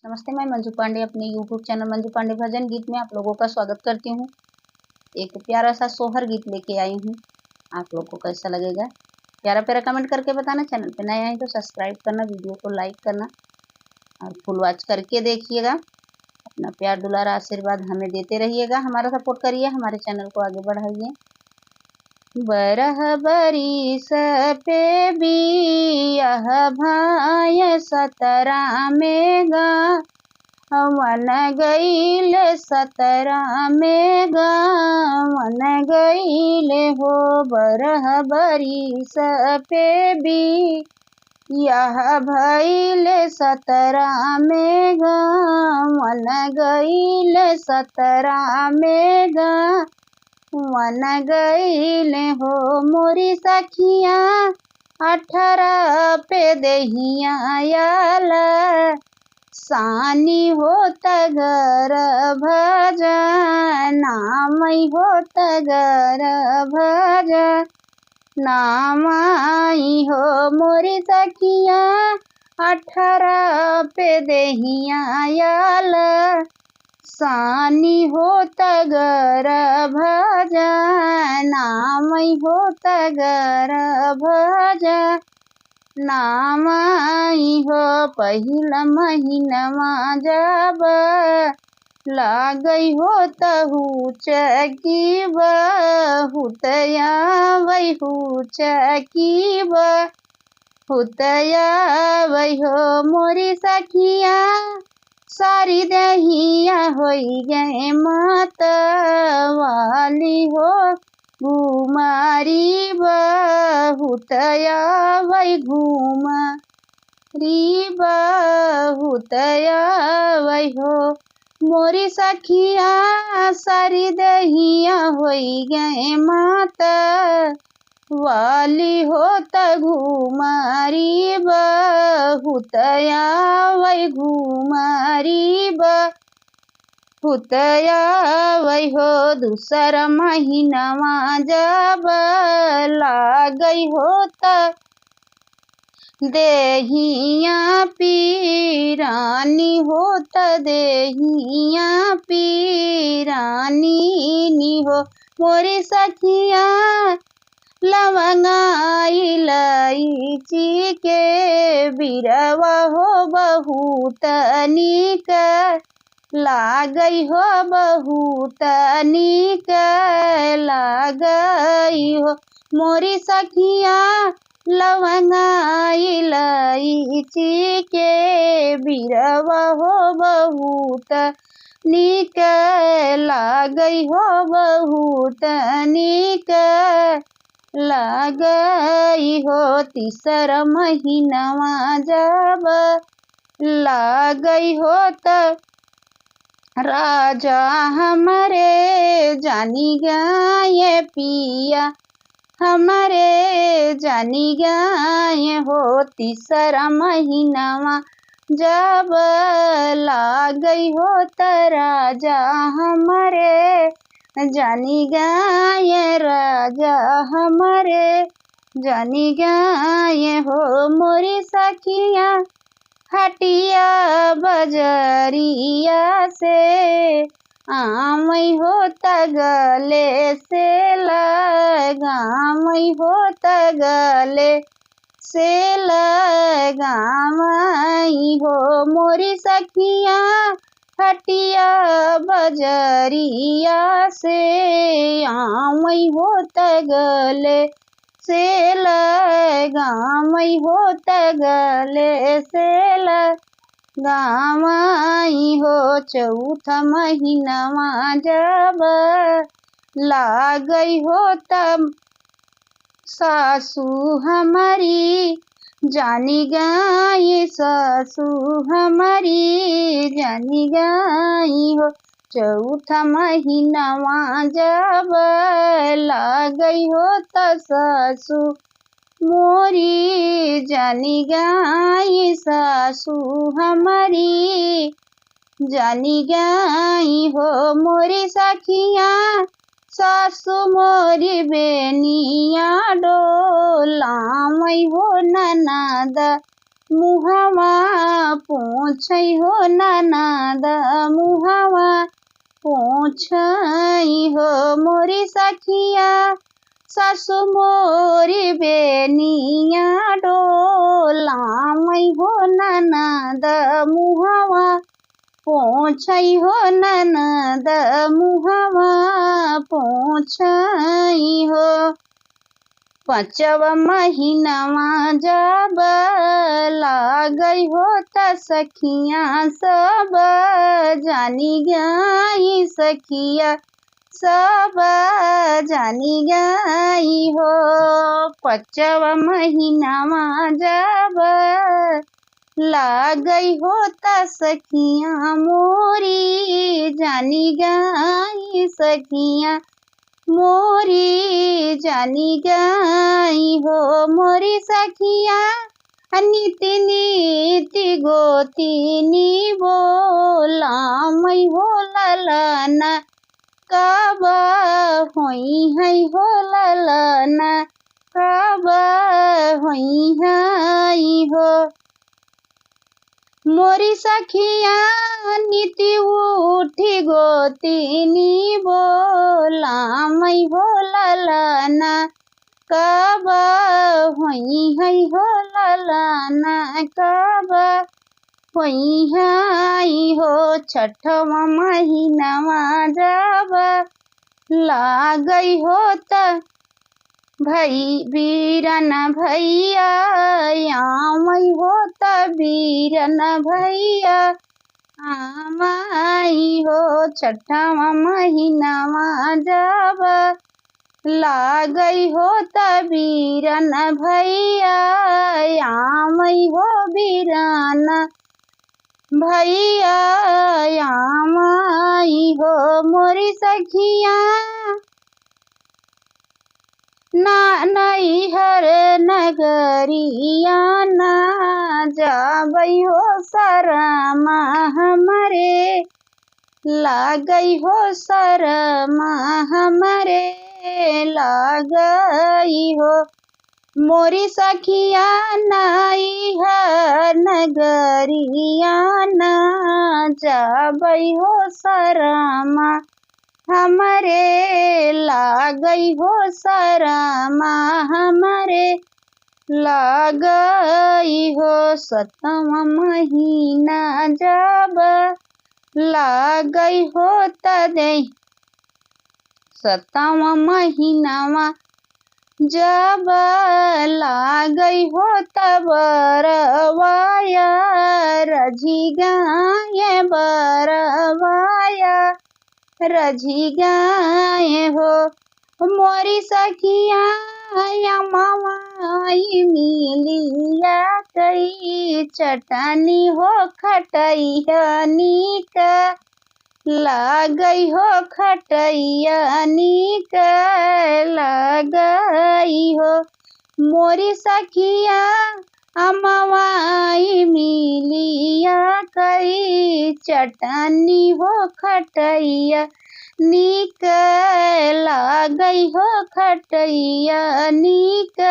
नमस्ते, मैं मंजू पांडे अपने यूट्यूब चैनल मंजू पांडे भजन गीत में आप लोगों का स्वागत करती हूँ। एक प्यारा सा सोहर गीत लेके आई हूँ। आप लोग को कैसा लगेगा प्यारा प्यारा कमेंट करके बताना। चैनल पे नए आए तो सब्सक्राइब करना, वीडियो को लाइक करना और फुल वॉच करके देखिएगा। अपना प्यार दुलार आशीर्वाद हमें देते रहिएगा, हमारा सपोर्ट करिए, हमारे चैनल को आगे बढ़ाइए। बरह बरिस पे बियाह भाय सतरा में गा मन गईल सतरा में मन गईल हो। बरह बरिस पे बियाह भइल सतरा में मन गईल सतरा में मन गईल हो। मोरी सखिया 18 पे दहिया आयल सानी होत गर भज नाम होत गर भज नामाई हो। मोरी सखिया 18 पे दहिया आयल सानी होत गर भज नाम होत गर भज नामाई हो। पहिल महीनमा जब लागई हो तहु चकी बहुतया वही चकी बहुतया वही हो। मोरी सखिया सारी दहिया होई गए मात वाली हो। घुमारी बहुतया वही घुमारी बहुतया वही हो। मोरी सखिया सारी दहिया होई गए मात वाली होत घुमारी बहुतया वही घुमारी बहुतया वही हो। दूसरा महीनावा जब लागई होत देहिया पीरानी होत देहिया पीरानी नी हो। मोरी सखिया लवंगा इलायची के बिरवा हो बहुत निक लागई हो। बहुत निक लागई हो। मोरी सखिया लवंगा इलायची के बिरवा हो बहुत निक लागई हो। बहुत निक लागई हो। तीसरा महीनावा जब लागई हो त राजा हमारे जानी गाय पिया हमारे जानी गाय हो। तीसरा महीनावा जब लागई हो त राजा हमारे जानी गाय राजा हमारे जानी गाय हो। मोरी सखिया हटिया बजरिया से आमई होत गले से लगामई होत गले से लगामई हो। मोरी सखिया हटिया बजरिया से आमई होत गले से लगामई होत गले से लगामई हो। चौथा महीनावा जब लागई हो तब सासू हमारी जानी गाय सासू हमारी जानी गाय हो। चौथा महीनावा जब लागई हो त सासू मोरी जानी गाय सासू हमारी जानी गाय हो। मोरी सखिया सासू मोरी बेनिया डोलामई हो ननद मुहावा पूछै हो ननद मुहावा पूछै हो मोरी सखिया सासु मोरी बेनिया डोलामै हो ननद मुहावा पूछै हो ननद मुहावा पूछै हो। पाँचवा महीनामा जब लागै हो त सखिया सब जानी गई सखिया सब जानी गई हो। पाँचवा महीनामा जब लागै हो त सखिया मोरी जानी गई सखिया मोरी जानी गई हो। मोरी सखिया नीति नीति गोतिनी बोलामै हो ललना कब होई है हो ललना कब होई है हो। मोरी सखिया नीति उठी गोतिनी बोलामै हो ललना कब होई है हो ललना कब होई है हो। छठवा महीनामा जब लागै हो त भई बीरन भैया आमै हो त बीरन भैया आमै हो। छठवा महीनामा जब लागै हो त बीरन भैया आमै हो बीरन भैया आमै हो। मोरी सखिया ना नैहर नगरिया ना जाबै हो शरमा हमरे लागै हो शरमा हमरे लागै हो। मोरी सखिया नैहर नगरिया ना जाबै हो शरमा हमरे लागै हो शरमा हमरे लागै हो। सातवां महीना जब लागै हो त दे सातवां महीनामा जब लागै हो त बरवाया रजी गाय बरवाया रजी गाय हो। मोरी सखिया मावाई मिलिया कई चटनी हो खटैया नीक लागै हो खटैया नीक लागै हो। मोरी सखिया अमवाई मिलिया कई चटनी हो खटैया नीक लागै हो खटैया नीक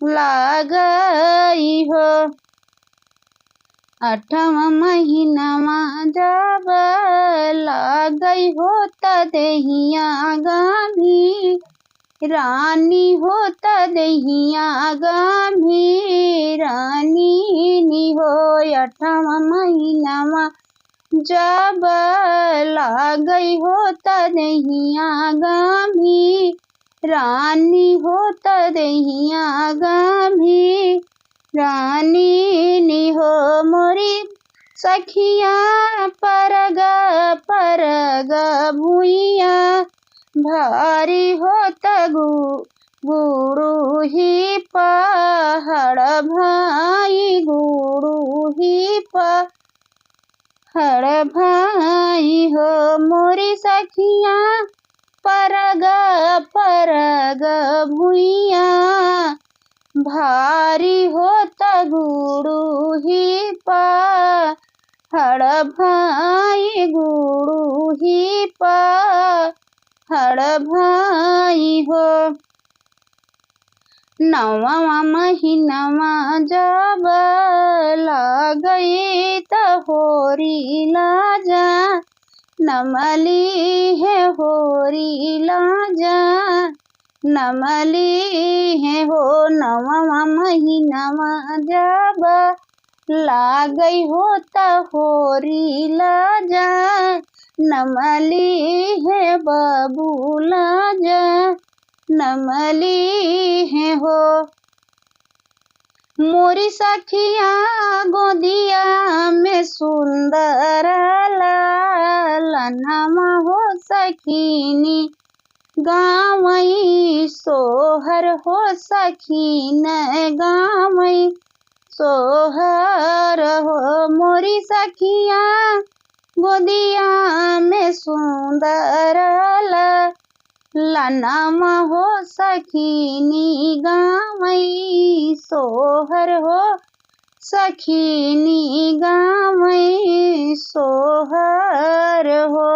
लागै हो। आठवां महीनामा जब लागै हो त देहिया गाभी रानी हो त देहिया गाभी रानी हो। आठवां महीनामा जब लागै हो त देहिया गाभी रानी हो त देहिया गाभी रानी हो। मोरी सखिया परग परग भुइया भारी हो त गुरु ही पहाड़ भाई गुरु ही पहाड़ भाई हो। मोरी सखिया परग परग भुइया भारी हो त गुरु ही पहाड़ भाई गुरु ही पहाड़ भाई हो। नवा महीनामा जब लागई त होरी लाजा नमली है होरी लाजा नमली है हो। नवा महीनामा जब लागई हो त होरी लाजा नमली है बाबू लाजा नमली है हो। मोरी सखिया गोदिया में सुंदर लालनमा हो सखीनी गावई सोहर हो सखीन गावई सोहर हो। मोरी सखिया गोदिया में सुंदर लालनमा हो सखीनी गावई सोहर हो सखीनी गावई सोहर हो।